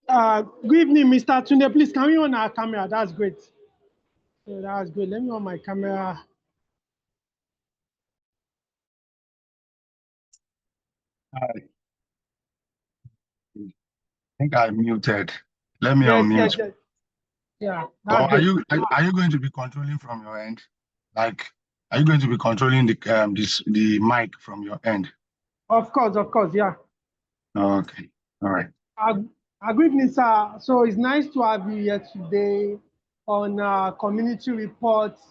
Good evening, Mr. Tunde. Please, can we on our camera? That's great. So that's good. Let me on my camera. I think I muted. Let me Yes, unmute. yes. Yeah, Or that's are good. you going to be controlling from your end? Like, are you going to be controlling the mic from your end? Of course, yeah. Okay, all right. Good evening, sir. So it's nice to have you here today on community reports,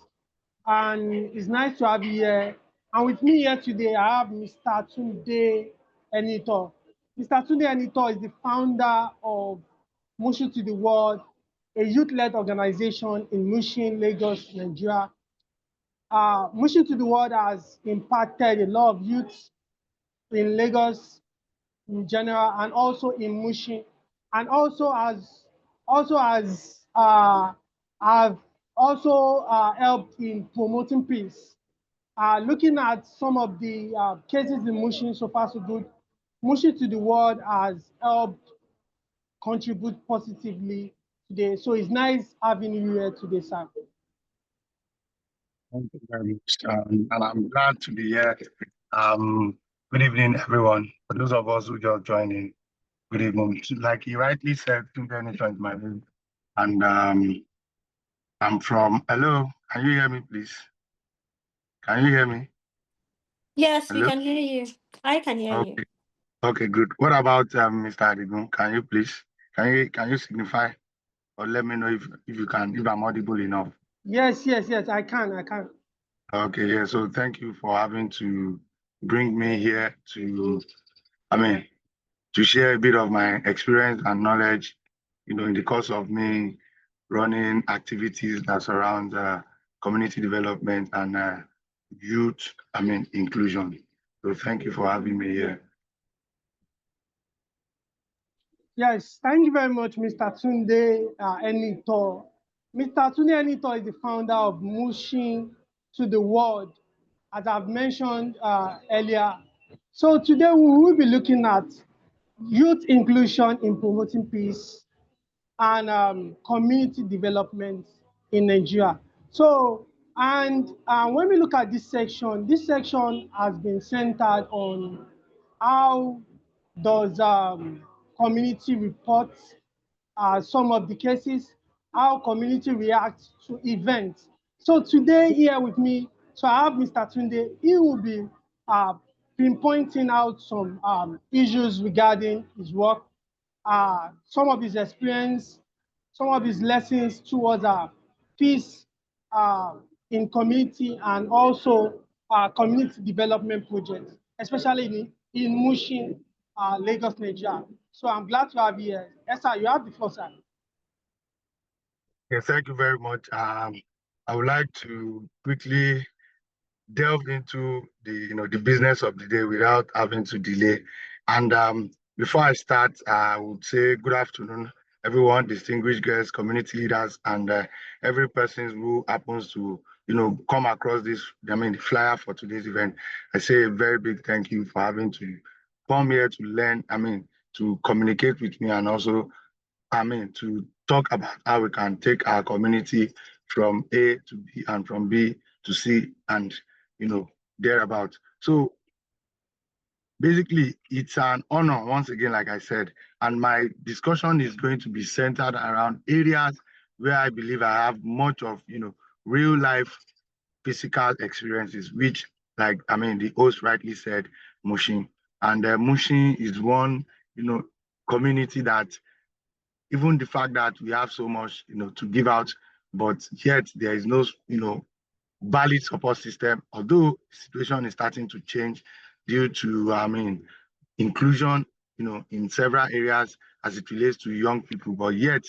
and it's nice to have you here. And with me here today, I have Mr. Tunde Enito. Mr. Tunde Enito is the founder of Motion to the World, a youth-led organization in Mushin, Lagos, Nigeria. Motion to the World has impacted a lot of youths in Lagos in general and also in Mushin, and have also helped in promoting peace. Looking at some of the cases in Mushin, so far so good. Mushin to the World has helped contribute positively today. So it's nice having you here today, sir. Thank you very much. And I'm glad to be here. Good evening, everyone. For those of us who just joined in, good evening. Like he rightly said, Tunde Enito is my name. And I'm from, hello, can you hear me, please? Can you hear me? Yes, Hello? we can hear you. I can hear you. Okay. Okay, good. What about Mr. Adigun? Can you please, can you signify or let me know if you can, if I'm audible enough? Yes, I can. Okay, yeah. So thank you for having to bring me here to, to share a bit of my experience and knowledge, in the course of me running activities that surround community development and youth, inclusion. So thank you for having me here. Yes, thank you very much, Mr. Tunde Enito. Mr. Tunde Enito is the founder of Mushin to the World, as I've mentioned earlier. So today we will be looking at youth inclusion in promoting peace and community development in Nigeria. So, and when we look at this section has been centered on how does community report some of the cases, how community reacts to events. So today here with me, so I have Mr. Tunde. He will be pinpointing out some issues regarding his work, some of his experience, some of his lessons towards peace in community and also community development projects, especially in Mushin, Lagos, Nigeria. So I'm glad to have you here. Esther, you have the floor, sir. Yes, thank you very much. I would like to quickly delve into the business of the day without having to delay. And before I start, I would say good afternoon, everyone, distinguished guests, community leaders, and every person who happens to come across this, the flyer for today's event. I say a very big thank you for having to come here to learn, to communicate with me, and also to talk about how we can take our community from A to B and from B to C and, thereabout. So basically, it's an honor, once again, like I said, and my discussion is going to be centered around areas where I believe I have much of, real life physical experiences, which, like, the host rightly said, Mushin. And Mushin is one, community that even the fact that we have so much, to give out, but yet there is no, valid support system, although the situation is starting to change due to, inclusion, in several areas as it relates to young people, but yet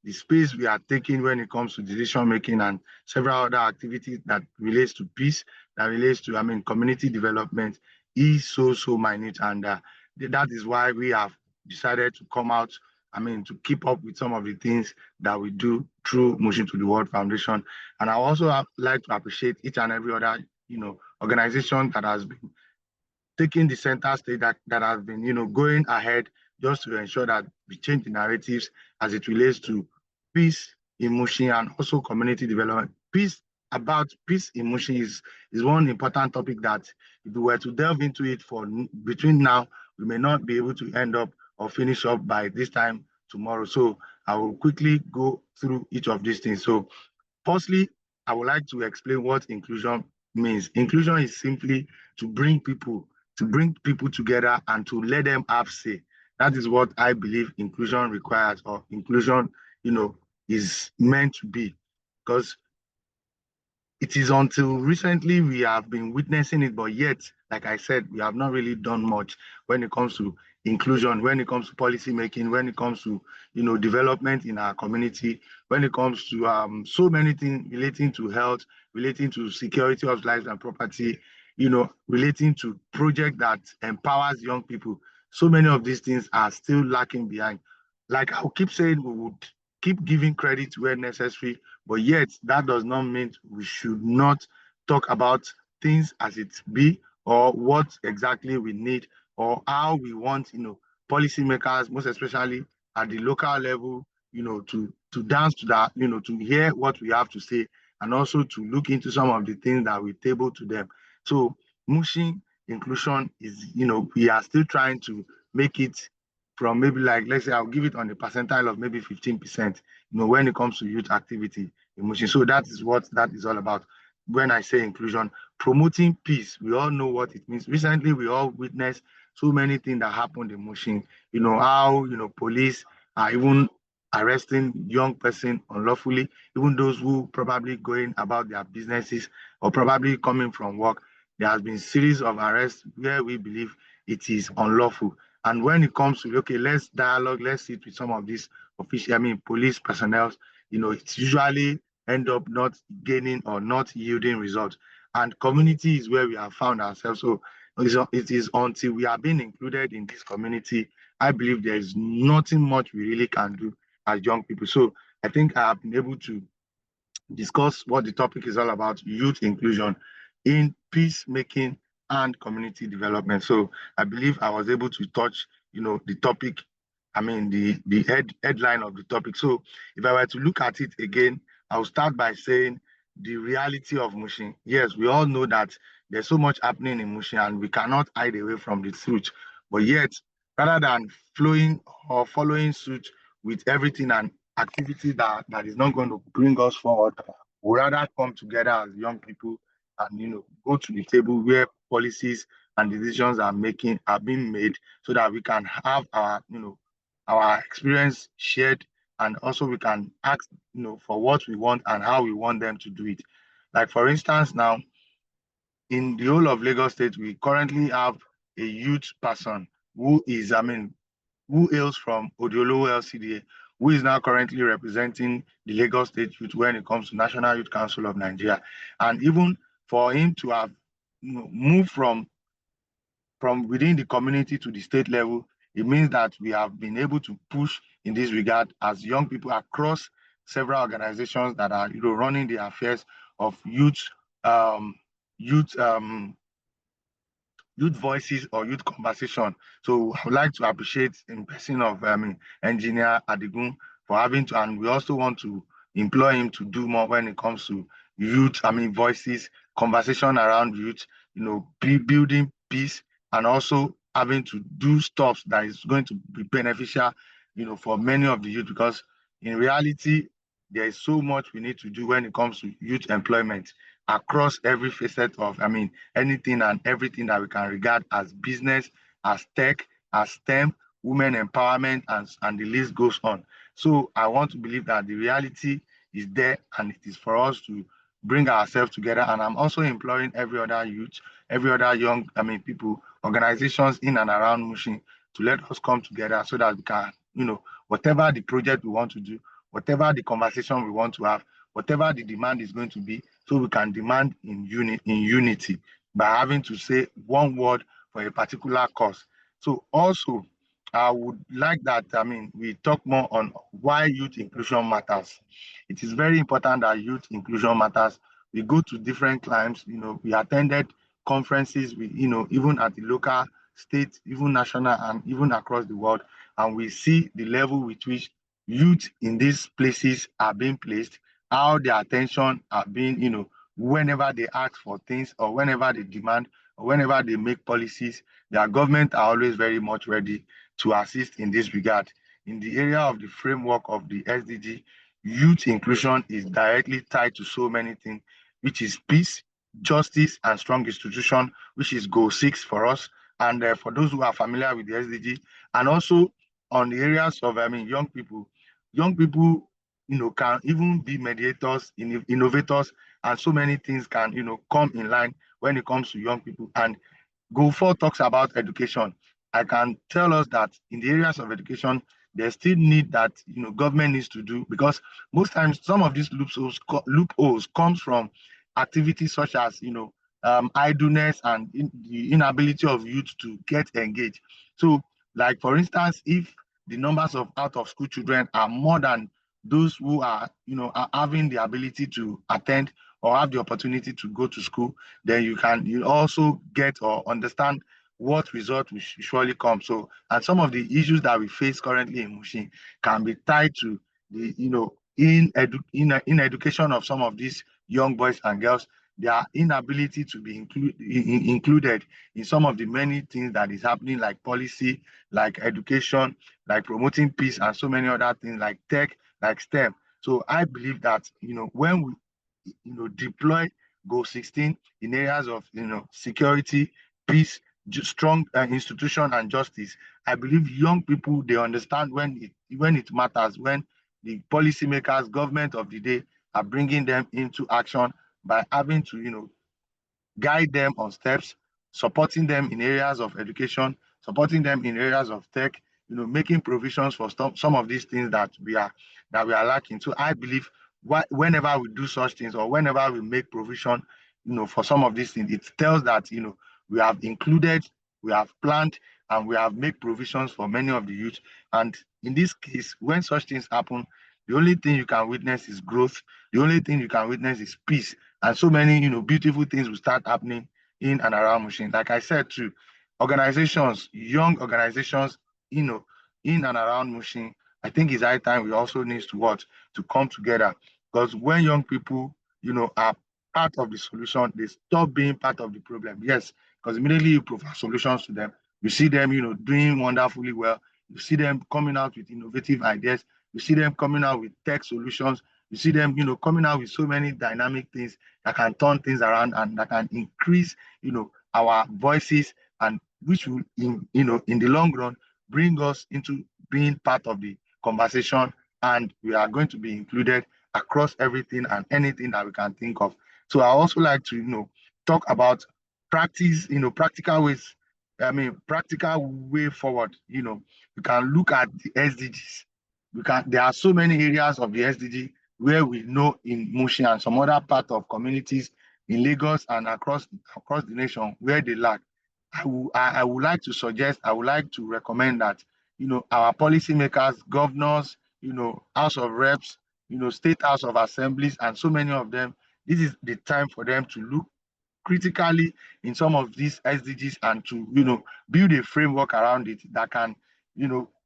the space we are taking when it comes to decision making and several other activities that relates to peace, that relates to, community development is so minute. And that is why we have decided to come out, to keep up with some of the things that we do through Motion to the World Foundation. And I also like to appreciate each and every other, organization that has been taking the center stage, that has been, going ahead just to ensure that we change the narratives as it relates to peace in Mushin and also community development. Peace in Mushin is one important topic that if we were to delve into it for between now, we may not be able to end up or finish up by this time tomorrow. So I will quickly go through each of these things. So firstly, I would like to explain what inclusion means. Inclusion is simply to bring people together and to let them have say. That is what I believe inclusion requires, or inclusion, is meant to be. Because it is until recently we have been witnessing it, but yet, like I said, we have not really done much when it comes to inclusion, when it comes to policy making, when it comes to development in our community, when it comes to so many things relating to health, relating to security of lives and property, relating to project that empowers young people. So many of these things are still lacking behind. Like I'll keep saying, we would keep giving credit where necessary, but yet that does not mean we should not talk about things as it be, or what exactly we need, or how we want, policymakers, most especially at the local level, to dance to that, to hear what we have to say, and also to look into some of the things that we table to them. So Mushin inclusion is, we are still trying to make it from maybe, like, let's say I'll give it on a percentile of maybe 15%, when it comes to youth activity in Mushin. So that is what that is all about. When I say inclusion, promoting peace, we all know what it means. Recently, we all witnessed so many things that happened in Mushin. How, police are even arresting young person unlawfully, even those who probably going about their businesses or probably coming from work. There has been series of arrests where we believe it is unlawful. And when it comes to, okay, let's dialogue, let's sit with some of these police personnel, it's usually end up not gaining or not yielding results. And community is where we have found ourselves. So it is until we are being included in this community, I believe there is nothing much we really can do as young people. So I think I have been able to discuss what the topic is all about: youth inclusion in peacemaking and community development. So I believe I was able to touch, the topic, the headline of the topic. So if I were to look at it again, I'll start by saying the reality of Mushin. Yes, we all know that there's so much happening in Mushin and we cannot hide away from the truth. But yet, rather than flowing or following suit with everything and activity that is not going to bring us forward, we rather come together as young people and go to the table where policies and decisions are being made, so that we can have our experience shared, and also we can ask for what we want and how we want them to do it. Like, for instance, now in the whole of Lagos State, we currently have a youth person who is, who hails from Odiolowo LCDA, who is now currently representing the Lagos State Youth when it comes to National Youth Council of Nigeria. And even for him to have moved from within the community to the state level, it means that we have been able to push in this regard as young people across several organizations that are running the affairs of youth, youth youth voices or youth conversation. So I would like to appreciate in person of Engineer Adigun for having to, and we also want to employ him to do more when it comes to youth, voices, conversation around youth, building peace, and also having to do stuff that is going to be beneficial, for many of the youth, because in reality, there is so much we need to do when it comes to youth employment across every facet of, anything and everything that we can regard as business, as tech, as STEM, women empowerment, and the list goes on. So I want to believe that the reality is there, and it is for us to bring ourselves together. And I'm also employing every other youth, every other young, people, organizations in and around Mushin, to let us come together so that we can, whatever the project we want to do, whatever the conversation we want to have, whatever the demand is going to be, so we can demand in unity by having to say one word for a particular cause. So also, I would like that, we talk more on why youth inclusion matters. It is very important that youth inclusion matters. We go to different climes, we attended conferences, even at the local state, even national, and even across the world. And we see the level with which youth in these places are being placed, how their attention are being, whenever they ask for things or whenever they demand or whenever they make policies, their government are always very much ready to assist in this regard. In the area of the framework of the SDG, youth inclusion is directly tied to so many things, which is peace, justice, and strong institution, which is goal 6 for us. And for those who are familiar with the SDG, and also on the areas of, young people, can even be mediators, innovators, and so many things can, come in line when it comes to young people. And Goal 4 talks about education. I can tell us that in the areas of education, there's still need that government needs to do, because most times some of these loopholes comes from activities such as idleness and the inability of youth to get engaged. So, like for instance, if the numbers of out of school children are more than those who are are having the ability to attend or have the opportunity to go to school, then you also get or understand what result will surely come. So, and some of the issues that we face currently in Mushin can be tied to the in education of some of these young boys and girls, their inability to be included in some of the many things that is happening, like policy, like education, like promoting peace, and so many other things like tech, like STEM. So I believe that when we deploy Goal 16 in areas of security, peace, strong institution, and justice, I believe young people, they understand when it matters, when the policymakers, government of the day are bringing them into action by having to guide them on steps, supporting them in areas of education, supporting them in areas of tech, making provisions for some of these things that we are lacking. So I believe whenever we do such things or whenever we make provision, for some of these things, it tells that we have included, we have planned, and we have made provisions for many of the youth. And in this case, when such things happen, the only thing you can witness is growth. The only thing you can witness is peace, and so many beautiful things will start happening in and around Mushin. Like I said too, organizations, young organizations, in and around Mushin, I think it's high time we also need to come together, because when young people are part of the solution, they stop being part of the problem. Yes, because immediately you provide solutions to them, you see them doing wonderfully well, you see them coming out with innovative ideas, you see them coming out with tech solutions, you see them coming out with so many dynamic things that can turn things around and that can increase our voices, and which will in the long run bring us into being part of the conversation, and we are going to be included across everything and anything that we can think of. So I also like to talk about practical ways. I mean, practical way forward. We can look at the SDGs. There are so many areas of the SDG where we know in Mushin and some other part of communities in Lagos and across the nation where they lack. I would like to suggest, I would like to recommend that our policymakers, governors, House of Reps, State House of Assemblies, and so many of them, this is the time for them to look critically in some of these SDGs and to build a framework around it that can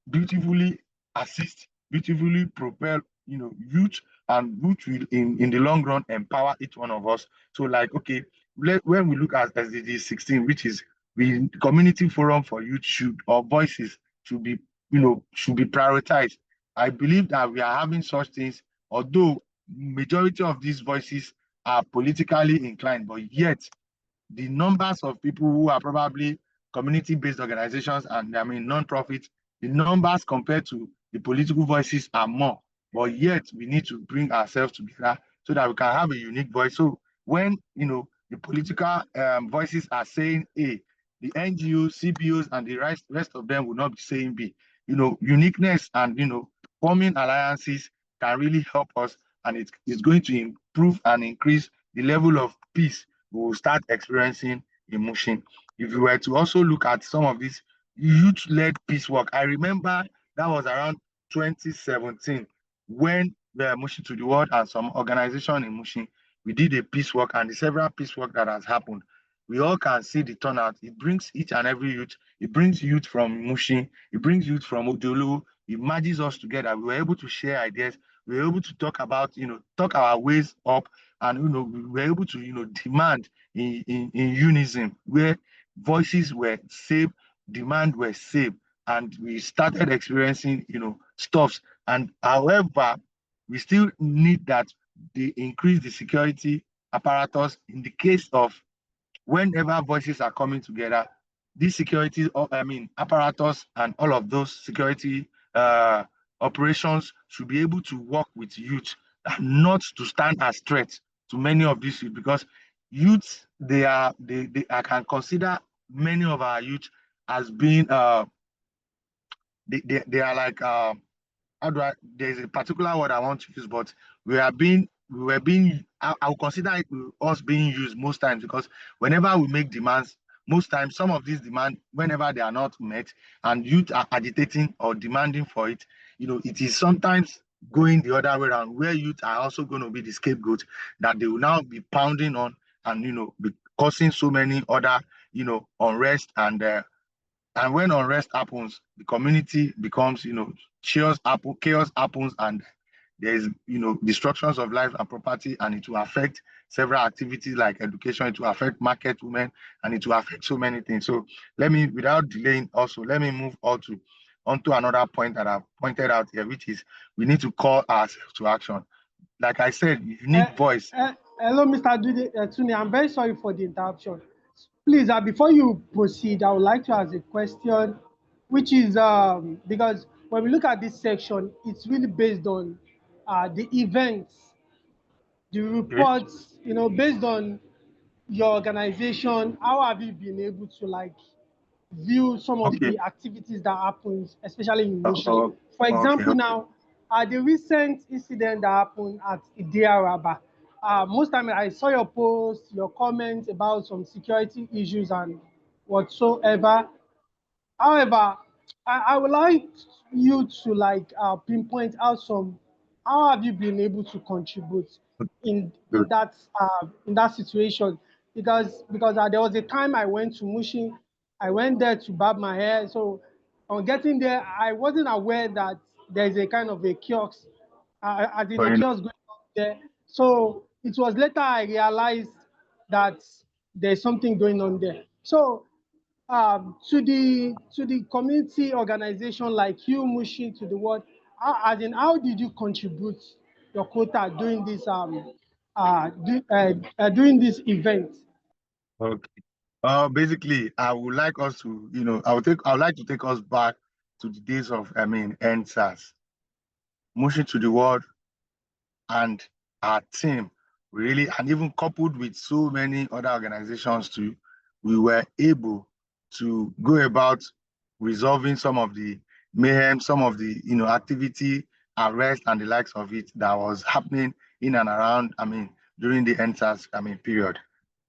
beautifully assist, beautifully propel youth, and which will in the long run empower each one of us. So like, okay, when we look at SDG 16, which is the community forum for youth, or voices should be prioritized. I believe that we are having such things, although majority of these voices are politically inclined, but yet the numbers of people who are probably community-based organizations and non-profit, the numbers compared to the political voices are more. But yet we need to bring ourselves together so that we can have a unique voice. So when the political voices are saying A, the NGOs, CBOs, and the rest of them will not be saying B. Uniqueness and forming alliances can really help us, and it's going to improve and increase the level of peace we will start experiencing in Mushin. If you were to also look at some of this youth-led peace work, I remember that was around 2017 when the Mushin to the World and some organization in Mushin, we did a peace work, and the several peace work that has happened. we all can see the turnout. It brings each and every youth. It brings youth from Mushin. It brings youth from Odolu. It merges us together. We were able to share ideas. We were able to talk about, talk our ways up, and we were able to, demand in unison where voices were saved, demand were saved, and we started experiencing, stuffs. And however, we still need that they increase the security apparatus in the case of whenever voices are coming together, this security, apparatus and all of those security operations should be able to work with youth and not to stand as threats to many of these youth, because youth, I can consider many of our youth as being, they are like, there's a particular word I want to use, but we were being, I would consider it us being used most times, because whenever we make demands, most times some of these demands, whenever they are not met and youth are agitating or demanding for it, it is sometimes going the other way around, where youth are also going to be the scapegoat that they will now be pounding on and, be causing so many other, unrest. And when unrest happens, the community becomes, chaos happens, and there's, destructions of life and property, and it will affect several activities like education, it will affect market women, and it will affect so many things. So without delaying also, let me move onto another point that I've pointed out here, which is we need to call ourselves to action. Like I said, you need voice. Hello, Mr. Tuni. I'm very sorry for the interruption. Please, before you proceed, I would like to ask a question, which is because when we look at this section, it's really based on the events, the reports, based on your organization. How have you been able to view some of the activities that happens, especially in Mushin? For example, now, the recent incident that happened at Idiaraba, most time I saw your post, your comments about some security issues and whatsoever. However, I would like you to pinpoint out how have you been able to contribute in that situation? Because there was a time I went to Mushin, I went there to barb my hair. So on getting there, I wasn't aware that there's a kind of a kiosk, as in a kiosk going on there. So it was later I realized that there's something going on there. So to the community organization like you, Mushin, to the world, how did you contribute your quota during this during this event? Okay. Basically, I would like us to, I would like to take us back to the days of, NSAS, Mushin to the world, and our team. Really, and even coupled with so many other organizations too, we were able to go about resolving some of the mayhem, some of the activity, arrest, and the likes of it that was happening in and around, during the NSAS, period.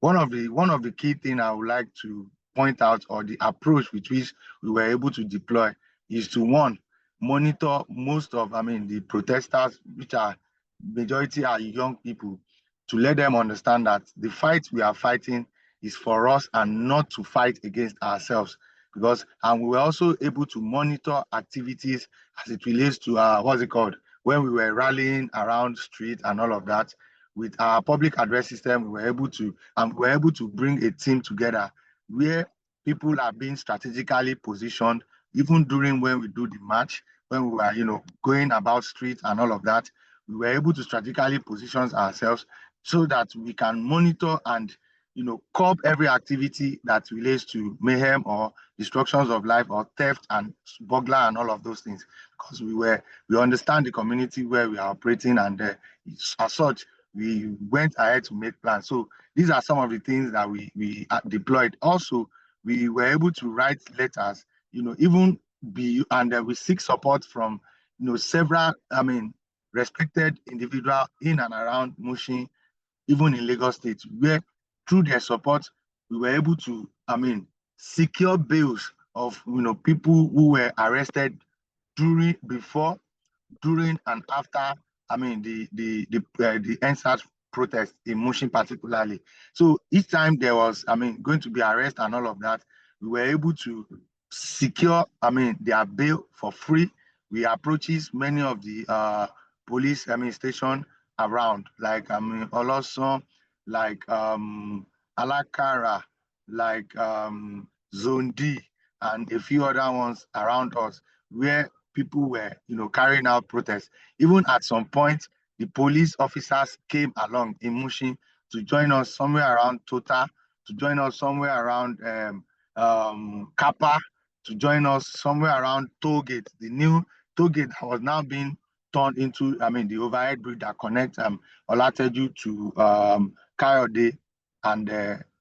One of the key things I would like to point out, or the approach with which we were able to deploy, is to, one, monitor most of the protesters, which are majority are young people, to let them understand that the fight we are fighting is for us and not to fight against ourselves. And we were also able to monitor activities as it relates to when we were rallying around street and all of that. With our public address system, we were able to bring a team together where people are being strategically positioned, even during when we do the march, when we were going about streets and all of that. We were able to strategically position ourselves so that we can monitor and curb every activity that relates to mayhem or destructions of life or theft and burglar and all of those things, because we understand the community where we are operating, and as such we went ahead to make plans. So these are some of the things that we deployed. Also, we were able to write letters, even we seek support from several respected individual in and around Mushin, even in Lagos State, where through their support, we were able to, secure bails of people who were arrested before, during, and after the NSAS protest in Mushin particularly. So each time there was, going to be arrest and all of that, we were able to secure, their bail for free. We approaches many of the police, station around, like Oloson, like Alakara, like Zone D, and a few other ones around us, where people were, carrying out protests. Even at some point, the police officers came along in Mushin to join us somewhere around Tota, to join us somewhere around Kappa, to join us somewhere around Tollgate, the new Tollgate that was now being turned into, the overhead bridge that connects Olateju to Kayode and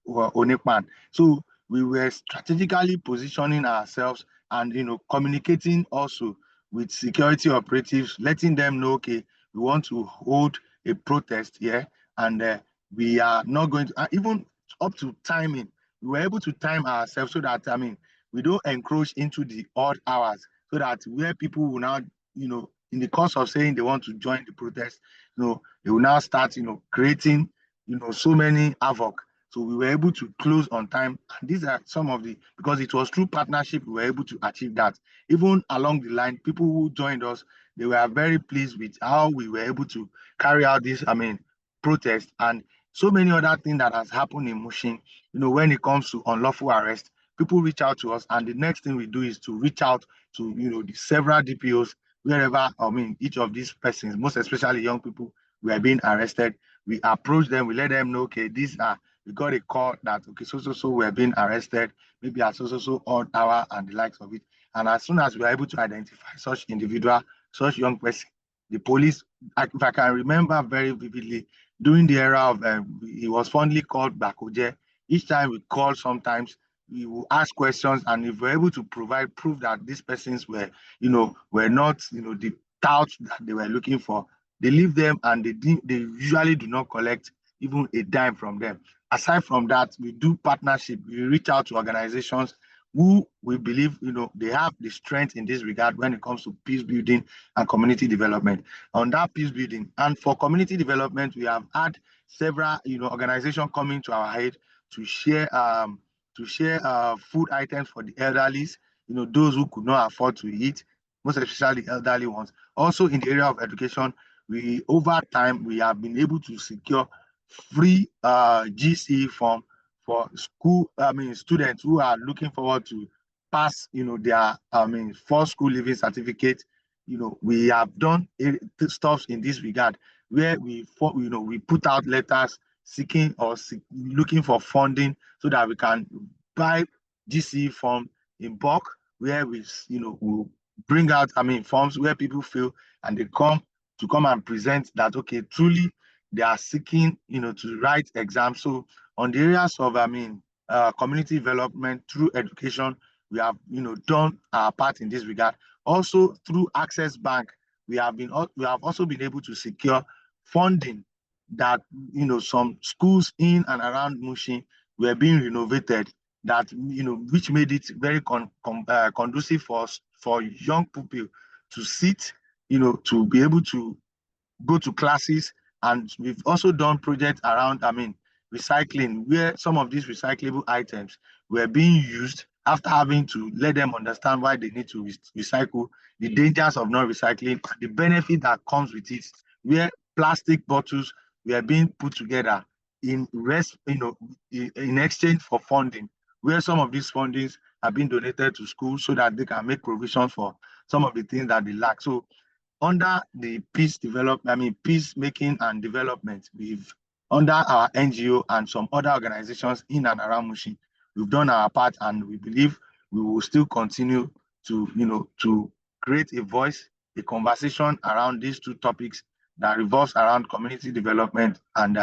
Onekpan. So we were strategically positioning ourselves and, communicating also with security operatives, letting them know, okay, we want to hold a protest here, and we are not going to, even up to timing, we were able to time ourselves so that, we don't encroach into the odd hours, so that where people will now, in the course of saying they want to join the protest, they will now start, creating, so many havoc. So we were able to close on time. And these are some of the, because it was through partnership, we were able to achieve that. Even along the line, people who joined us, they were very pleased with how we were able to carry out this, protest, and so many other things that has happened in Mushin. When it comes to unlawful arrest, people reach out to us, and the next thing we do is to reach out to, the several DPOs, wherever, each of these persons, most especially young people, were being arrested. We approach them, we let them know, okay, we got a call that, okay, so we're being arrested, maybe at so odd hour and the likes of it. And as soon as we are able to identify such individual, such young person, the police, if I can remember very vividly, during the era of, he was fondly called Bakoje. Each time we call, sometimes we will ask questions, and if we're able to provide proof that these persons were, were not, the touts that they were looking for, they leave them, and they usually do not collect even a dime from them. Aside from that, we do partnership. We reach out to organizations who we believe, they have the strength in this regard when it comes to peace building and community development. On that peace building and for community development, we have had several, organizations coming to our aid to share food items for the elderly, those who could not afford to eat, most especially the elderly ones. Also in the area of education, over time we have been able to secure free GCE form for students who are looking forward to pass, their first school living certificate. We have done stuff in this regard where we put out letters seeking or looking for funding so that we can buy GCE form in bulk, where we will bring out forms where people feel, and they come and present that, okay, truly they are seeking to write exams. So on the areas of community development through education, we have done our part in this regard. Also through Access Bank, we have also been able to secure funding that some schools in and around Mushin were being renovated, that which made it very conducive for young people to sit, to be able to go to classes. And we've also done projects around recycling, where some of these recyclable items were being used after having to let them understand why they need to recycle, the dangers of not recycling, the benefit that comes with it, where plastic bottles were being put together in exchange for funding, where some of these fundings are being donated to schools so that they can make provision for some of the things that they lack. So under the peacemaking and development, under our NGO and some other organizations in and around Mushin, we've done our part, and we believe we will still continue to create a voice, a conversation around these two topics that revolves around community development and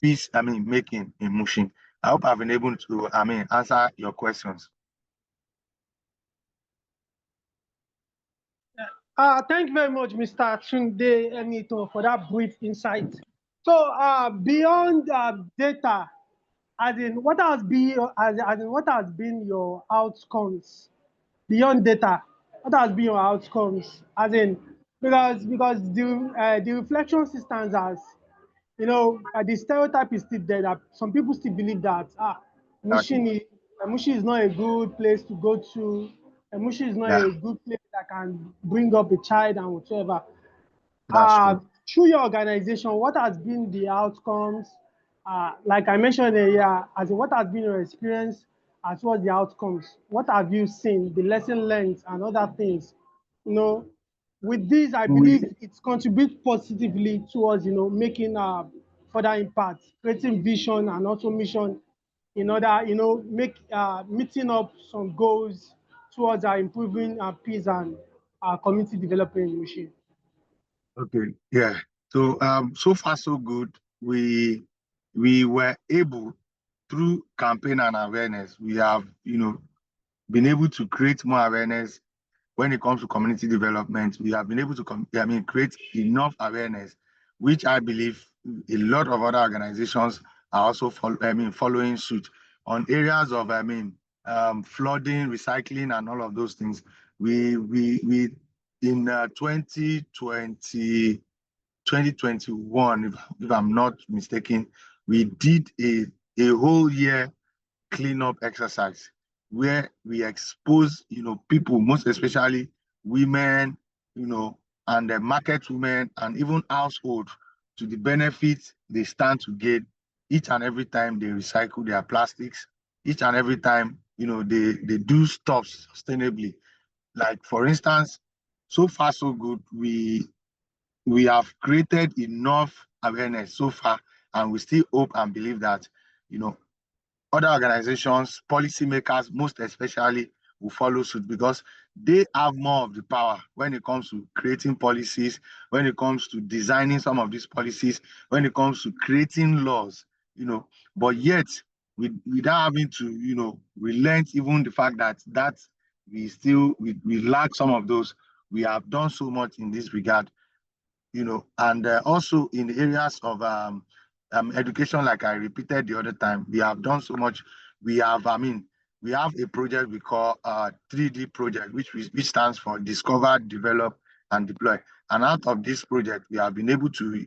peace making in Mushin. I hope I've been able to answer your questions. Thank you very much, Mr. Tunde Enito, for that brief insight. So, beyond data, as in what has been your outcomes beyond data? What has been your outcomes? As in, because the reflection systems the stereotype is still there that some people still believe that Mushin is not a good place to go to. Mushin is not Yeah, a good place that can bring up a child and whatever. that's true. Through your organization, what has been the outcomes? Like I mentioned earlier, as in what has been your experience as well as the outcomes? What have you seen, the lesson learned and other things? You know, with this, I We believe it contributes positively towards, making further impact, creating vision and also mission in order, meeting up some goals towards improving peace and community development in Mushin. okay, yeah. So so far so good. We were able through campaign and awareness. We have been able to create more awareness when it comes to community development. We have been able to create enough awareness, which I believe a lot of other organizations are also following suit on areas of flooding, recycling, and all of those things. We in 2021, if I'm not mistaken, we did a whole year cleanup exercise where we expose, people, most especially women, and the market women and even household to the benefits they stand to get each and every time they recycle their plastics, each and every time, they do stuff sustainably. Like for instance, so far so good, we have created enough awareness so far, and we still hope and believe that, other organizations, policymakers, most especially, will follow suit because they have more of the power when it comes to creating policies, when it comes to designing some of these policies, when it comes to creating laws. But yet, without having to, relent even the fact that we lack some of those. We have done so much in this regard, and also in the areas of education, like I repeated the other time, we have done so much. We have, we have a project we call 3D project, which stands for Discover, Develop, and Deploy. And out of this project, we have been able to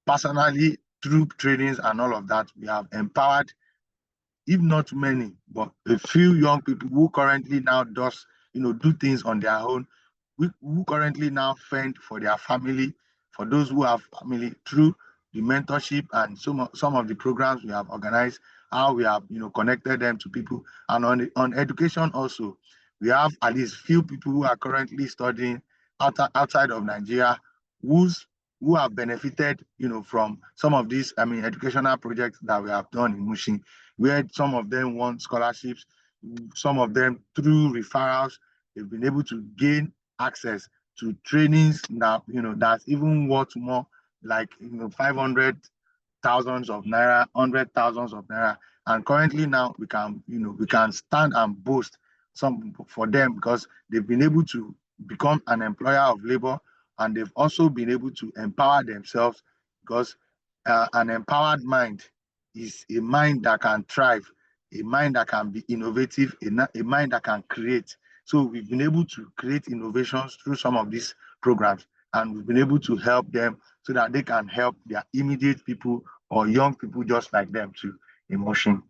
personally, through trainings and all of that, we have empowered, if not many, but a few young people who currently now do things on their own, who currently now fend for their family, for those who have family, through the mentorship and some of the programs we have organized, how we have connected them to people. And on education also, we have at least few people who are currently studying outside of Nigeria, who have benefited from some of these educational projects that we have done in Mushin, where some of them won scholarships, some of them through referrals. They've been able to gain access to trainings that that's even worth more, like 500,000 of naira, 100,000 of naira. And currently now we can stand and boast some for them because they've been able to become an employer of labor, and they've also been able to empower themselves because an empowered mind is a mind that can thrive, a mind that can be innovative, a mind that can create. So we've been able to create innovations through some of these programs, and we've been able to help them so that they can help their immediate people or young people just like them to emotion.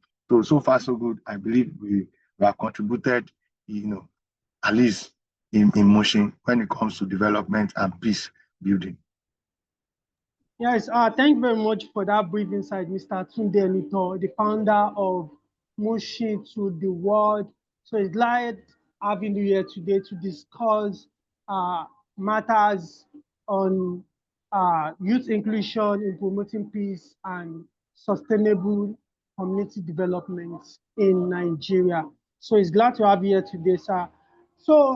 So far so good. I believe we have contributed, at least in motion when it comes to development and peace building. Yes, thank you very much for that brief insight, Mr. Tunde Nito, the founder of Mushin to the World. So it's glad having you here today to discuss matters on youth inclusion in promoting peace and sustainable community development in Nigeria. So it's glad to have you here today, sir. So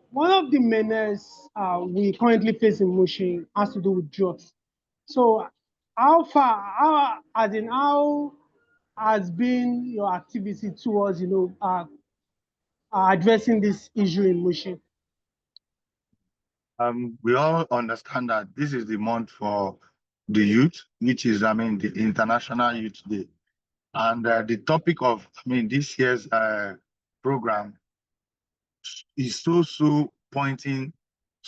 one of the menaces we currently face in Mushin has to do with drugs. So how has been your activity towards, addressing this issue in Mushin? We all understand that this is the month for the youth, which is, the International Youth Day. And the topic of, this year's program is so pointing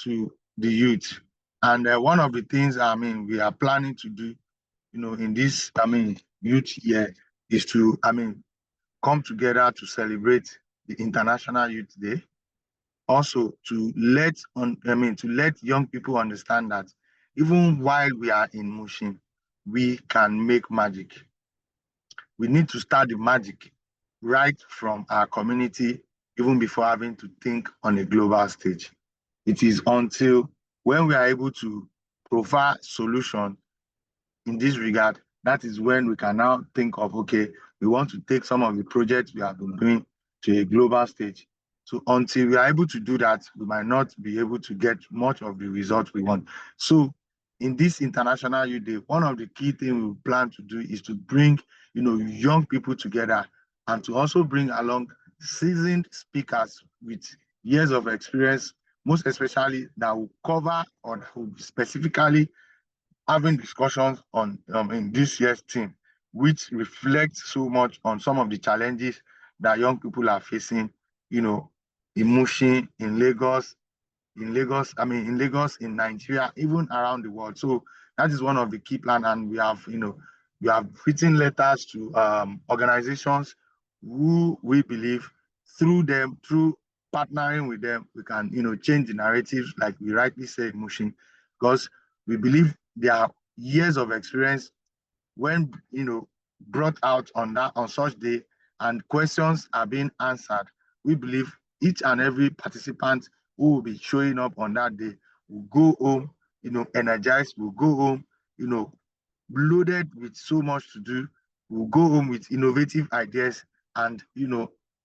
to the youth. And one of the things, we are planning to do in this, youth year is to, come together to celebrate the International Youth Day. Also to let young people understand that even while we are in Mushin, we can make magic. We need to start the magic right from our community, even before having to think on a global stage. It is until when we are able to provide solution in this regard, that is when we can now think of, okay, we want to take some of the projects we have been doing to a global stage. So until we are able to do that, we might not be able to get much of the results we want. So in this International Youth Day, one of the key things we plan to do is to bring, young people together and to also bring along seasoned speakers with years of experience, most especially that will cover or that will specifically having discussions on in this year's theme, which reflects so much on some of the challenges that young people are facing, in Mushin, in Lagos, in Nigeria, even around the world. So that is one of the key plans, and we have written letters to organizations who we believe through partnering with them, we can change the narratives, like we rightly say in Mushin, because we believe there are years of experience when brought out on such day and questions are being answered. We believe each and every participant who will be showing up on that day will go home, energized, will go home, loaded with so much to do, will go home with innovative ideas and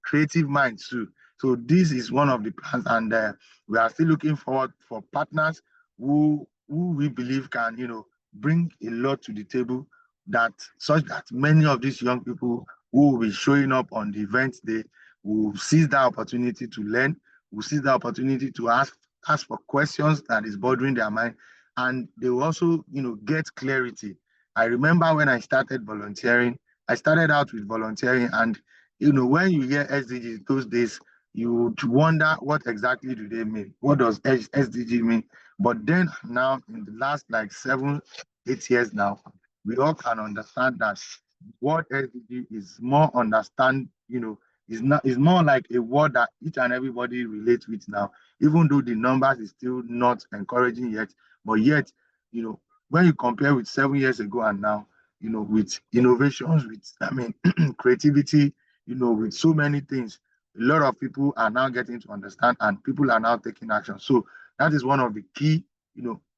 creative minds too. So this is one of the plans, and we are still looking forward for partners who we believe can bring a lot to the table, that such that many of these young people who will be showing up on the event day will seize that opportunity to learn, will seize the opportunity to ask for questions that is bothering their mind, and they will also get clarity. I remember when I started volunteering, I started out with volunteering, and when you hear SDGs those days, you would wonder what exactly do they mean? What does SDG mean? But then now, in the last like 7, 8 years now, we all can understand that what SDG is more is more like a word that each and everybody relates with now, even though the numbers is still not encouraging yet. But yet, when you compare with 7 years ago and now, with innovations, with creativity, with so many things, a lot of people are now getting to understand and people are now taking action. So that is one of the key,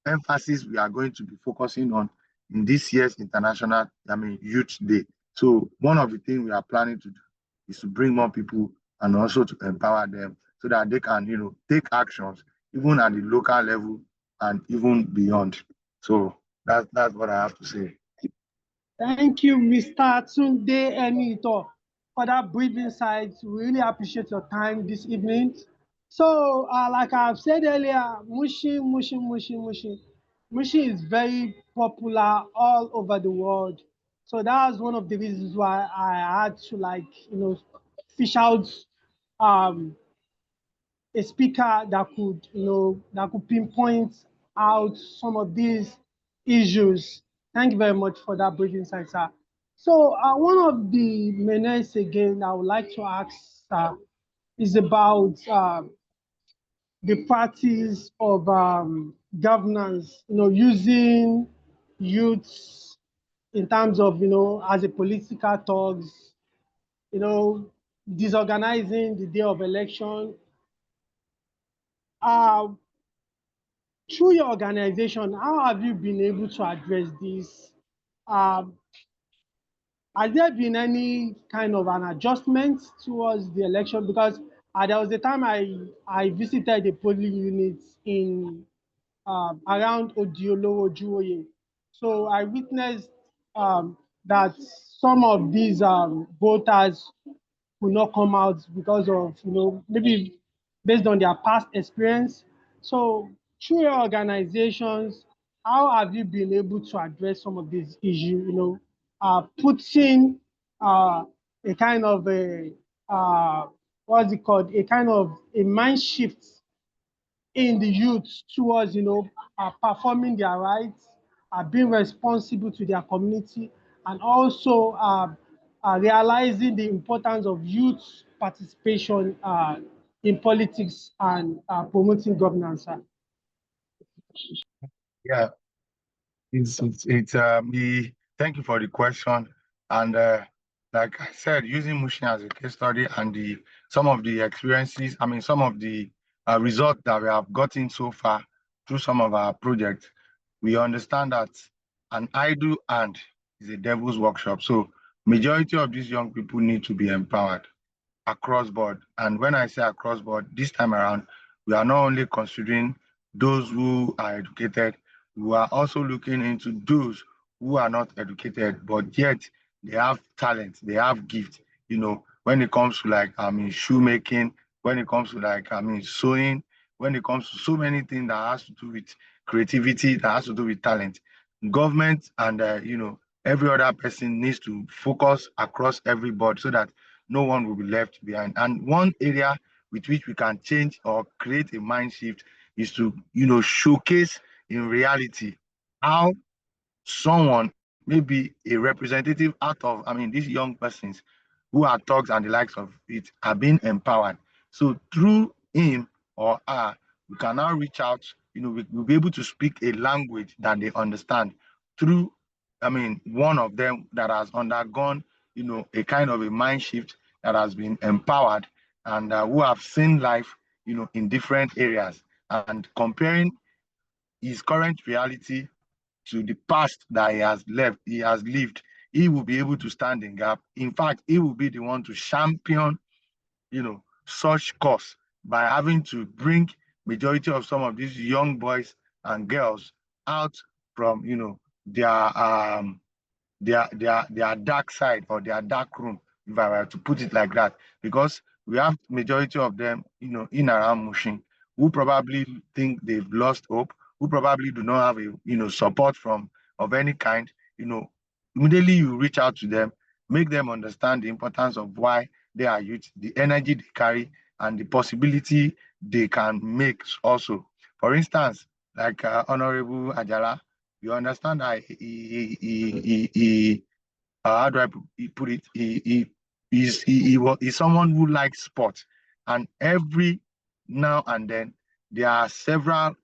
emphasis we are going to be focusing on in this year's International, Youth Day. So one of the things we are planning to do is to bring more people and also to empower them so that they can, take actions even at the local level and even beyond. So that's what I have to say. Thank you, Mr. Tunde Enito, for that brief insight. We really appreciate your time this evening. So, like I've said earlier, Mushi is very popular all over the world. So that was one of the reasons why I had to fish out um, a speaker that could pinpoint out some of these issues. Thank you very much for that brief insight, sir. So one of the menace again I would like to ask is about the practice of governance, using youths in terms of, as a political thugs, you know, disorganizing the day of election. Uh, through your organization, how have you been able to address this? Um, has there been any kind of an adjustment towards the election? Because there was a time I visited a polling unit in around Odiolo Ojuoye. So I witnessed that some of these voters will not come out because of, maybe based on their past experience. So through your organizations, how have you been able to address some of these issues, putting a kind of what's it called, a kind of a mind shift in the youth towards, performing their rights being responsible to their community, and also realizing the importance of youth participation in politics and promoting governance. Yeah, thank you for the question. And like I said, using Mushin as a case study and some of the experiences, some of the results that we have gotten so far through some of our projects, we understand that an idle hand is a devil's workshop. So majority of these young people need to be empowered across board. And when I say across board, this time around, we are not only considering those who are educated, we are also looking into those who are not educated, but yet they have talent, they have gift, when it comes to shoemaking, when it comes to sewing, when it comes to so many things that has to do with creativity, that has to do with talent. Government and, every other person needs to focus across every board so that no one will be left behind. And one area with which we can change or create a mind shift is to, showcase in reality how someone, maybe a representative out of, these young persons who are thugs and the likes of it, are being empowered. So through him or her, we can now reach out, we'll be able to speak a language that they understand through, one of them that has undergone, a kind of a mind shift, that has been empowered, and who have seen life, in different areas, and comparing his current reality to the past that he has lived, he will be able to stand in gap. In fact, he will be the one to champion, such cause by having to bring majority of some of these young boys and girls out from, their their dark side or their dark room, if I were to put it like that, because we have majority of them, in around Mushin, who probably think they've lost hope, who probably do not have support from of any kind. Immediately you reach out to them, make them understand the importance of why they are youth, the energy they carry, and the possibility they can make also. For instance, like Honorable Ajala, you understand that how do I put it? He's someone who likes sports, and every now and then there are several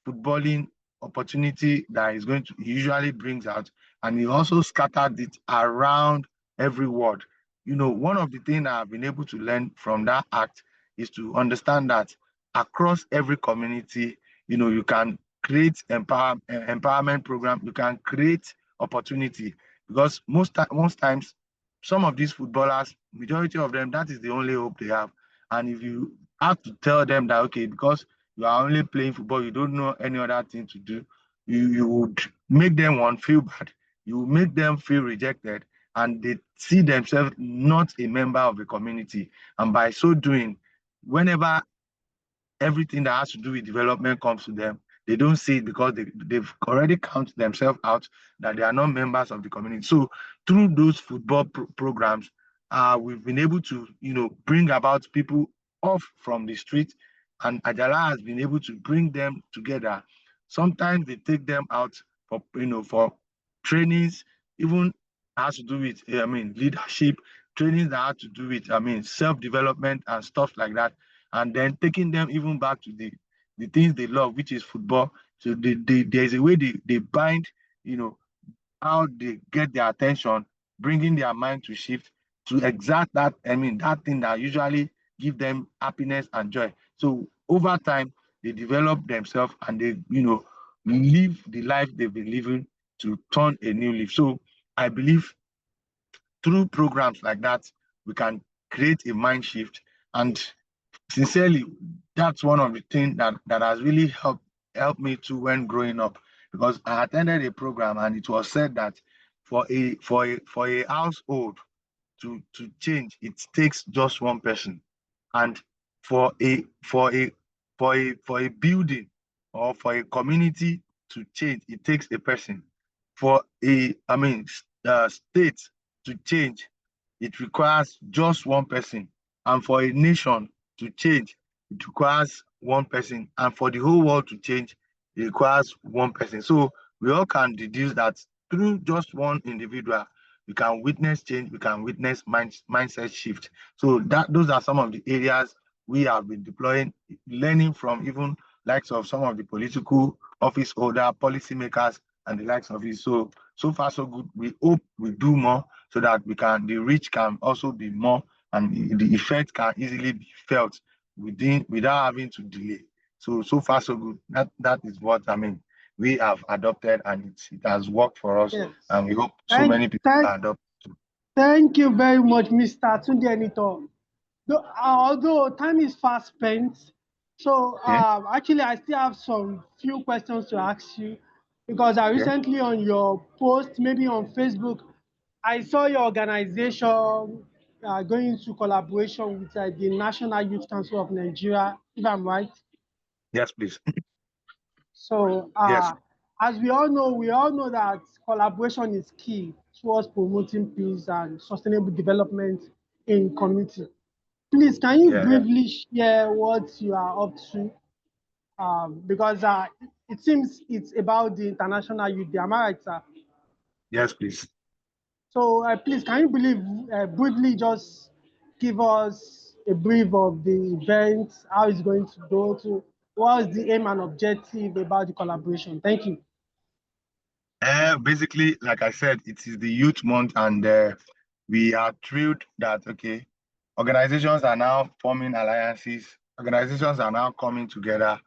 footballing opportunity that is going to he usually brings out, and he also scattered it around every ward. One of the things I've been able to learn from that act is to understand that across every community, you can create empowerment program, you can create opportunity, because most times some of these footballers, majority of them, that is the only hope they have. And if you have to tell them that, okay, because you are only playing football, you don't know any other thing to do, you would make them feel bad, you will make them feel rejected, and they see themselves not a member of the community. And by so doing, whenever everything that has to do with development comes to them, they don't see it, because they've already counted themselves out that they are not members of the community. So through those football programs, we've been able to, bring about people off from the street, and Ajala has been able to bring them together. Sometimes they take them out for trainings, even has to do with, leadership, trainings that have to do with, self-development and stuff like that, and then taking them even back to the things they love, which is football. So there's a way they bind, how they get their attention, bringing their mind to shift to exact that, that thing that usually give them happiness and joy. So over time, they develop themselves, and they, live the life they've been living to turn a new leaf. So I believe through programs like that, we can create a mind shift. And sincerely, that's one of the things that has really helped me too when growing up, because I attended a program and it was said that for a household to change, it takes just one person, and for a for a for a building or for a community to change, it takes a person. For a state to change, it requires just one person, and for a nation to change, it requires one person, and for the whole world to change, it requires one person. So we all can deduce that through just one individual, we can witness change, we can witness mindset shift. So those are some of the areas we have been deploying, learning from even likes of some of the political office holder, policymakers, and the likes of it. So far so good. We hope we do more so that the reach can also be more, and the effect can easily be felt without having to delay. So far so good. That is what we have adopted, and it has worked for us. Yes. And we hope so many people adopt. Thank you very much, Mr. Tunde Enito. Although time is fast spent, so actually I still have some few questions to ask you, because I recently on your post, maybe on Facebook, I saw your organization going into collaboration with the National Youth Council of Nigeria, if I'm right. Yes, please. So yes. As we all know that collaboration is key towards promoting peace and sustainable development in community. Please, can you briefly share what you are up to? Because it seems it's about the International Youth Day. Am I right, sir? Yes, please. So please, can you briefly just give us a brief of the event, how it's going to go to, what is the aim and objective about the collaboration? Thank you. Basically, like I said, it is the Youth Month, and we are thrilled that organizations are now forming alliances. Organizations are now coming together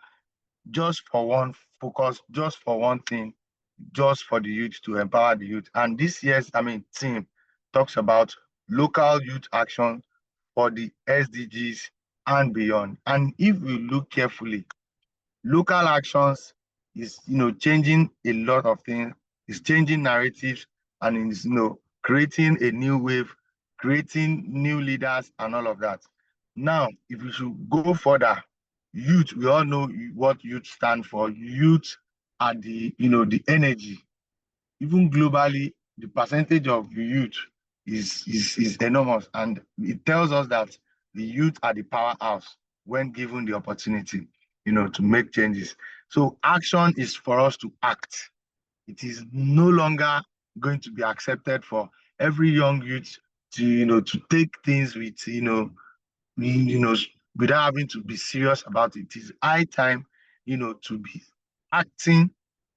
just for one focus, just for one thing, just for the youth, to empower the youth. And this year's theme talks about local youth action for the SDGs and beyond. And if we look carefully, local actions is changing a lot of things. It's changing narratives, and it's creating a new wave, creating new leaders, and all of that. Now, if we should go further, youth, we all know what youth stand for. Youth are the the energy. Even globally, the percentage of youth is enormous, and it tells us that the youth are the powerhouse when given the opportunity to make changes. So action is for us to act. It is no longer going to be accepted for every young youth to take things with without having to be serious about it. It is high time to be acting,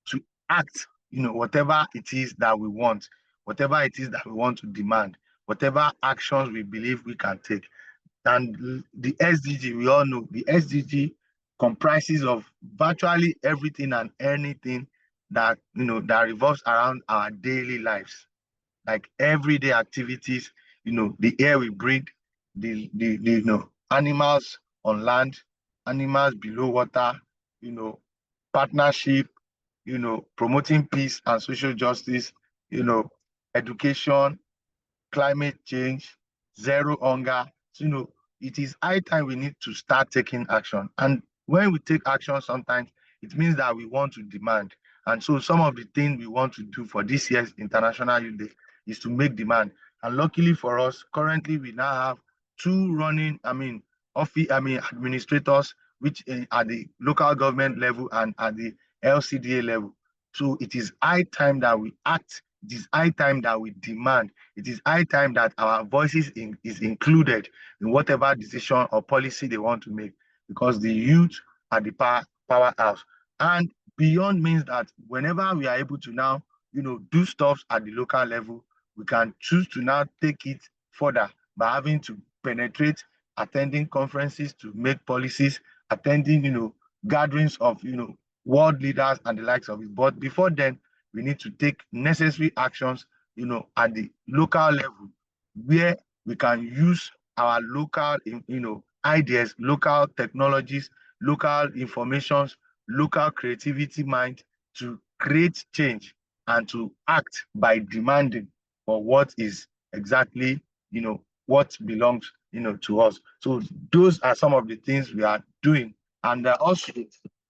to act whatever it is that we want, whatever it is that we want to demand, whatever actions we believe we can take. And the SDG, we all know the SDG comprises of virtually everything and anything that that revolves around our daily lives, like everyday activities, the air we breathe, the animals on land, animals below water, partnership, promoting peace and social justice, education, climate change, zero hunger. So, it is high time we need to start taking action. And when we take action, sometimes it means that we want to demand. And so some of the things we want to do for this year's International Youth Day is to make demand. And luckily for us, currently we now have two running, administrators, which at the local government level and at the LCDA level. So it is high time that we act. It is high time that we demand. It is high time that our voices is included in whatever decision or policy they want to make, because the youth are the powerhouse. And beyond means that whenever we are able to now, do stuff at the local level, we can choose to now take it further by having to penetrate, attending conferences to make policies, attending, gatherings of, world leaders and the likes of it. But before then, we need to take necessary actions, at the local level, where we can use our local, ideas, local technologies, local informations, local creativity mind to create change and to act by demanding for what is exactly, what belongs, to us. So those are some of the things we are doing. And also,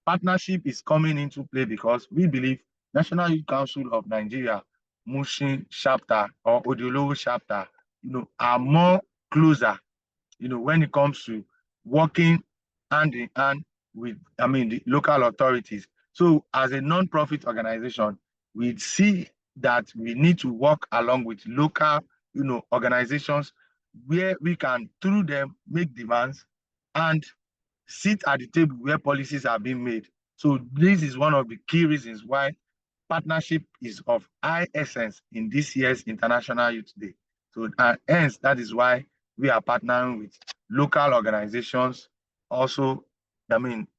partnership is coming into play because we believe National Youth Council of Nigeria, Mushin chapter or Odiolowo chapter, are more closer, when it comes to working hand in hand with, the local authorities. So as a non-profit organization, we see that we need to work along with local, organizations where we can, through them, make demands and sit at the table where policies are being made. So this is one of the key reasons why partnership is of high essence in this year's International Youth Day. So hence, that is why we are partnering with local organizations, also,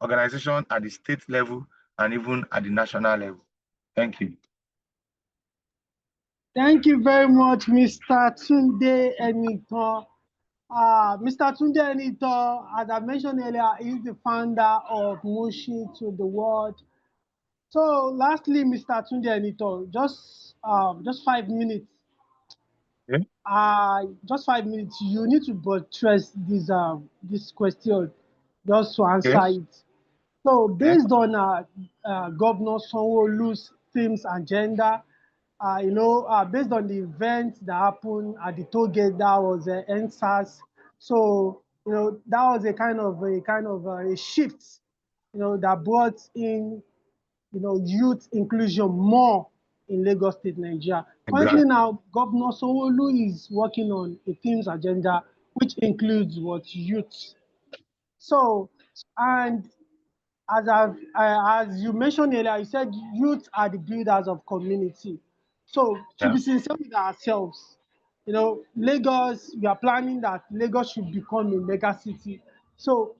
organizations at the state level and even at the national level. Thank you. Thank you very much, Mr. Tunde Enitan. Mr. Tunde Enitan, as I mentioned earlier, is the founder of Mushin to the World. So, lastly, Mr. Tunde Enitan, just 5 minutes. Okay. Just 5 minutes. You need to buttress this question just to answer Okay. it. So, Okay. based on Governor Sanwo-Olu's themes agenda, based on the events that happened at the toll gate, that was NSAS. So, that was a kind of a shift, that brought in, youth inclusion more in Lagos State, Nigeria. Exactly. Currently now, Governor Sanwo-Olu is working on a themes agenda, which includes what youth. So, and as you mentioned earlier, you said youth are the builders of community. So to Yeah. be sincere with ourselves, Lagos, we are planning that Lagos should become a mega city. So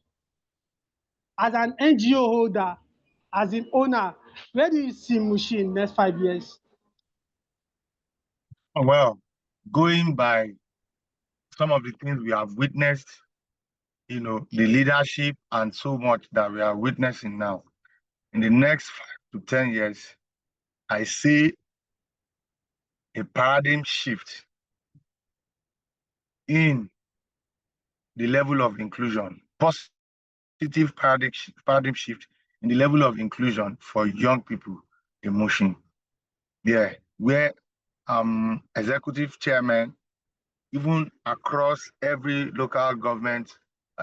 as an NGO holder, as an owner, where do you see Mushin in the next 5 years? Well, going by some of the things we have witnessed, the leadership and so much that we are witnessing now, in the next 5 to 10 years, I see a paradigm shift in the level of inclusion, positive paradigm shift in the level of inclusion for young people in Mushin. Yeah, where executive chairman, even across every local government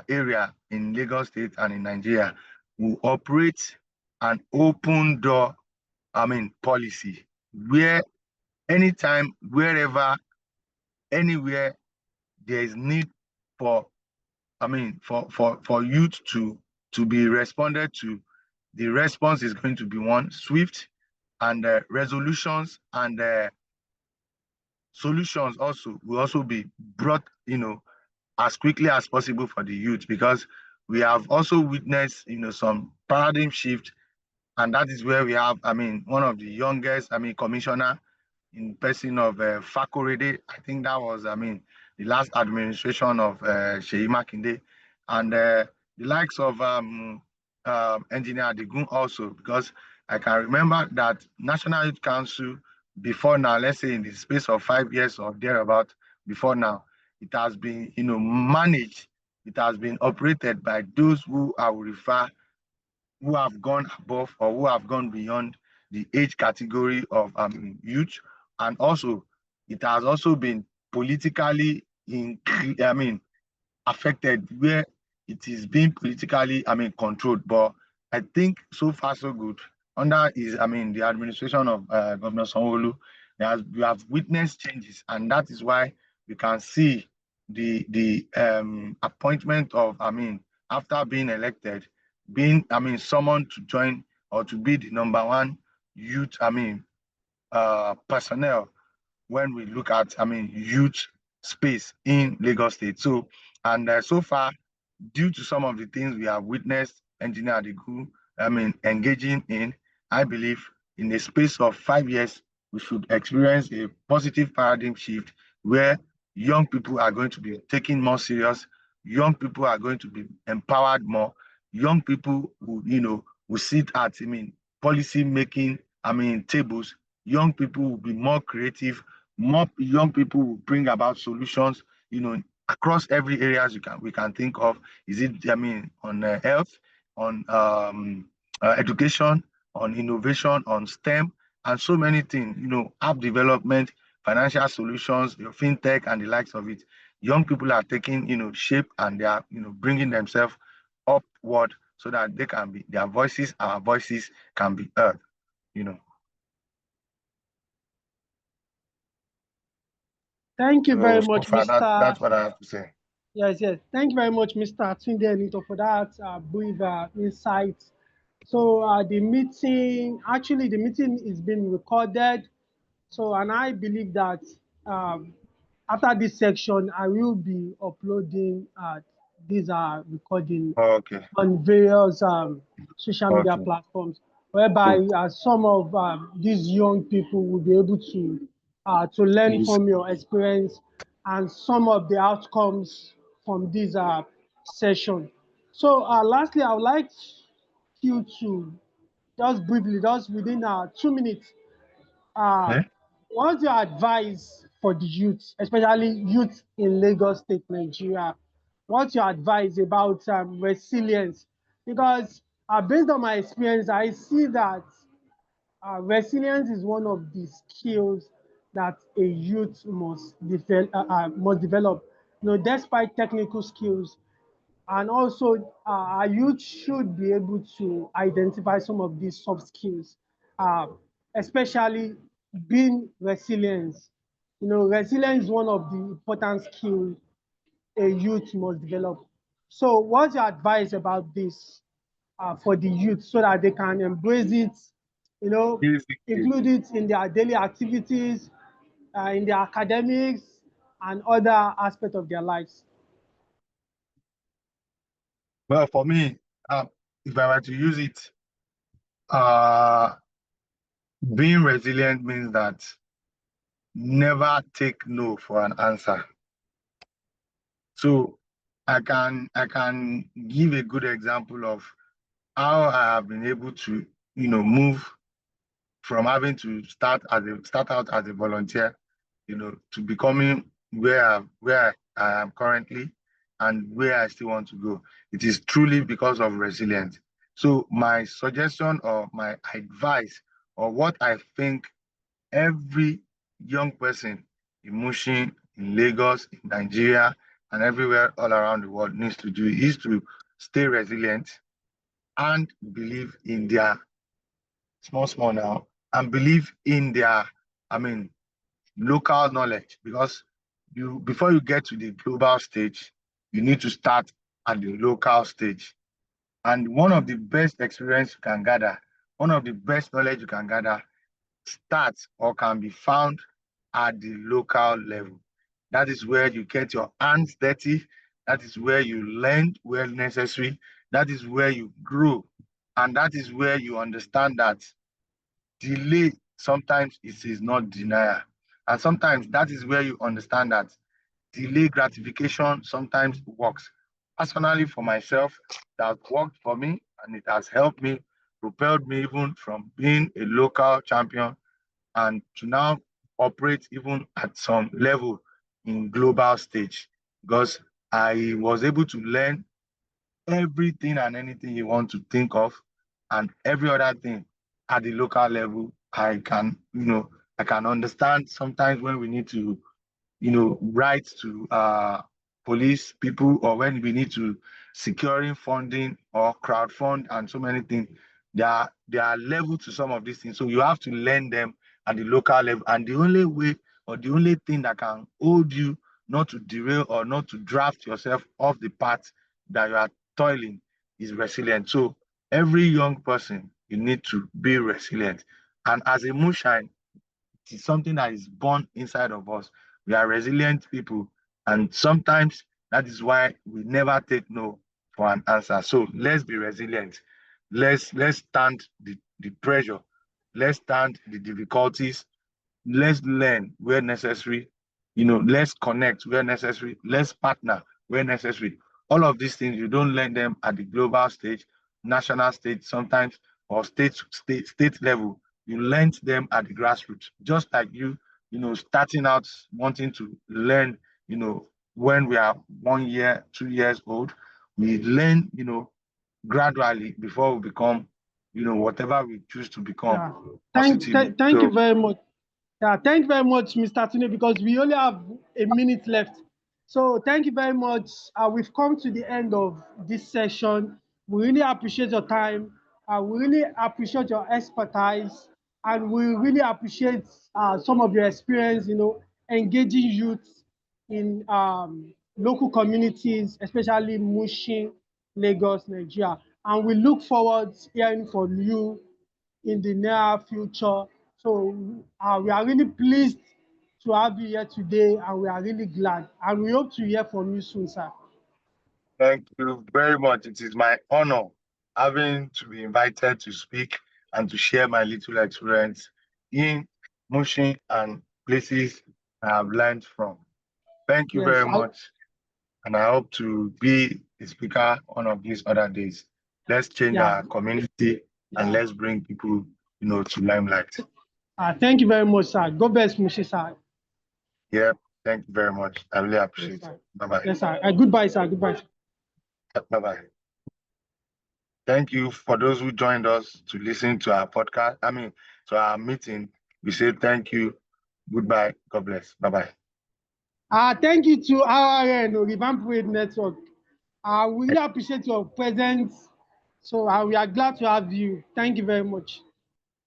area in Lagos State and in Nigeria, will operate an open door, policy where anytime, wherever, anywhere there is need for, for youth to be responded to, the response is going to be one swift, and resolutions and solutions also will also be brought, as quickly as possible for the youth, because we have also witnessed, some paradigm shift, and that is where we have, one of the youngest, commissioner in person of Fakorede. I think that was, the last administration of Seyi Makinde, and the likes of Engineer Adigun also, because I can remember that National Youth Council before now, let's say in the space of 5 years or thereabout, before now, it has been, managed, it has been operated by those who I will refer, who have gone above or who have gone beyond the age category of youth, and also it has also been politically affected, where it is being politically controlled. But I think so far so good under the administration of Governor Sanwo-Olu. We have witnessed changes, and that is why we can see the appointment of after being elected, being summoned to join or to be the #1 youth personnel when we look at youth space in Lagos State. So, and so far, due to some of the things we have witnessed Engineer Adigun engaging in, I believe in the space of 5 years we should experience a positive paradigm shift where young people are going to be taken more serious, young people are going to be empowered more, young people will sit at policy making tables, young people will be more creative, more young people will bring about solutions, across every areas we can think of. Is it on health, on education, on innovation, on STEM, and so many things, app development, financial solutions, fintech, and the likes of it. Young people are taking, shape, and they are, bringing themselves upward so that they can be, their voices, our voices can be heard, Thank you very So much, far, Mr. that's what I have to say. Yes, yes. Thank you very much, Mr. Tunde Enito, for that brief insight. So the meeting is being recorded. So, and I believe that um, after this section, I will be uploading these recording Okay. on various social media Okay. platforms, whereby Cool. some of these young people will be able to learn Yes. from your experience and some of the outcomes from this session. So, lastly, I would like you to just briefly, just within 2 minutes, uh, Eh? what's your advice for the youth, especially youth in Lagos State, Nigeria? What's your advice about resilience? Because based on my experience, I see that resilience is one of the skills that a youth must develop. You know, despite technical skills, and also our youth should be able to identify some of these soft skills, uh, especially being resilient. You know, resilience is one of the important skills a youth must develop. So what's your advice about this for the youth so that they can embrace it, you know, Basically, include it in their daily activities, in their academics, and other aspects of their lives? well, for me, if I were to use it, uh, being resilient means that never take no for an answer. So I can give a good example of how I have been able to, move from having to start out as a volunteer, to becoming where I am currently and where I still want to go. It is truly because of resilience. So my suggestion or my advice or what I think every young person in Mushin, in Lagos, in Nigeria, and everywhere all around the world needs to do is to stay resilient and believe in their small now and believe in their, I mean, local knowledge, because you before you get to the global stage, you need to start at the local stage. And one of the best experience you can gather, one of the best knowledge you can gather starts or can be found at the local level. That is where you get your hands dirty. That is where you learn where necessary. That is where you grow. And that is where you understand that delay sometimes it is not denial. And sometimes that is where you understand that delay gratification sometimes works. Personally, for myself, that worked for me and it has helped me, propelled me even from being a local champion and to now operate even at some level in global stage, because I was able to learn everything and anything you want to think of and every other thing at the local level. I can understand sometimes when we need to, write to police people, or when we need to securing funding or crowdfund and so many things. There are level to some of these things. So you have to learn them at the local level. And the only way or the only thing that can hold you not to derail or not to draft yourself off the path that you are toiling is resilient. So every young person, you need to be resilient. And as a moonshine, it is something that is born inside of us. We are resilient people, and sometimes that is why we never take no for an answer. So let's be resilient. Let's stand the pressure. Let's stand the difficulties. Let's learn where necessary. Let's connect where necessary. Let's partner where necessary. All of these things, you don't learn them at the global stage, national stage sometimes, or state level. You learn them at the grassroots. Just like starting out wanting to learn, when we are 1 year, 2 years old, we learn, gradually before we become, whatever we choose to become Yeah. positively. Thank you So very much. Yeah, thank you very much, Mr. Tune, because we only have a minute left. So thank you very much. We've come to the end of this session. We really appreciate your time. We really appreciate your expertise, and we really appreciate some of your experience, engaging youth in local communities, especially Mushin, Lagos, Nigeria. And we look forward to hearing from you in the near future. So we are really pleased to have you here today, and we are really glad. And we hope to hear from you soon, sir. Thank you very much. It is my honor having to be invited to speak and to share my little experience in Mushin and places I have learned from. Thank you Yes, very much. And I hope to be a speaker one of these other days. Let's change Yeah. our community and let's bring people, to limelight. Thank you very much, sir. God bless Mushin, sir. Yeah, thank you very much. I really appreciate Yes, it. Bye-bye. Yes, sir. Goodbye, sir. Goodbye. Bye-bye. Thank you for those who joined us to listen to our podcast. To our meeting. We say thank you. Goodbye. God bless. Bye-bye. Thank you to RRN, Revamp Parade Network. We really appreciate your presence. So we are glad to have you. Thank you very much.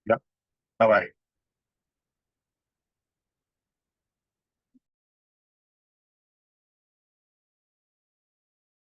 Yeah. Bye-bye.